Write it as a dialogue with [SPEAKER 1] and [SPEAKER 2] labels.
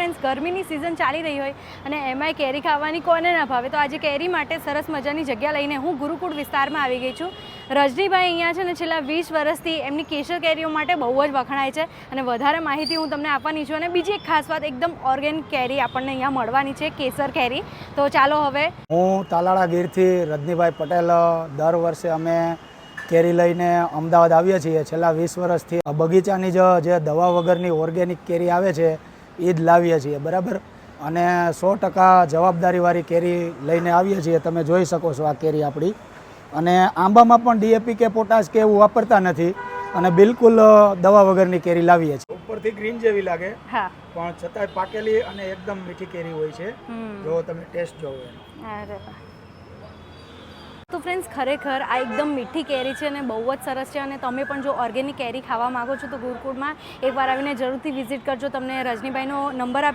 [SPEAKER 1] Friends ગરમીની season ચાલી રહી હોય અને એમાંય કેરી ખાવાની કોને ના ભાવે, તો આજે કેરી માટે સરસ મજાની જગ્યા લઈને હું ગુરુકુળ વિસ્તારમાં આવી ગઈ છું. રજનીભાઈ અહીંયા છે ને છેલ્લા 20 વર્ષથી એમની કેસર કેરીઓ માટે બહુ જ વખણાય છે અને વધારે માહિતી હું તમને આપવાની છું. અને બીજી એક ખાસ વાત, એકદમ ઓર્ગેનિક કેરી આપણને અહીંયા મળવાની છે, કેસર કેરી. તો ચાલો હવે
[SPEAKER 2] હું તાલાળા ગીરથી રજનીભાઈ પટેલ. દર વર્ષે અમે કેરી લઈને અમદાવાદ આવીએ છીએ. છેલ્લા 20 વર્ષથી બગીચાની જે દવા વગરની ઓર્ગેનિક કેરી આવે છે એ જ લાવીએ છીએ, બરાબર. અને 100% જવાબદારીવાળી કેરી લઈને આવીએ છીએ. તમે જોઈ શકો છો આ કેરી આપણી. અને આંબામાં પણ ડીએપી કે પોટાશ કે એવું વાપરતા નથી અને બિલકુલ દવા વગરની કેરી લાવીએ છીએ. ઉપરથી ગ્રીન જેવી લાગે પણ છતાંય પાકેલી અને એકદમ મીઠી કેરી હોય છે, જો તમે ટેસ્ટ જોવો એનો.
[SPEAKER 1] અરે તો ફ્રેન્ડ્સ, ખરેખર આ એકદમ મીઠી કેરી છે અને બહુ જ સરસ છે. અને તમે પણ જો ઓર્ગેનિક કેરી ખાવા માગો છો તો ગુરુકુળમાં એકવાર આવીને જરૂરથી વિઝિટ કરજો. તમને રજનીભાઈનો નંબર આપી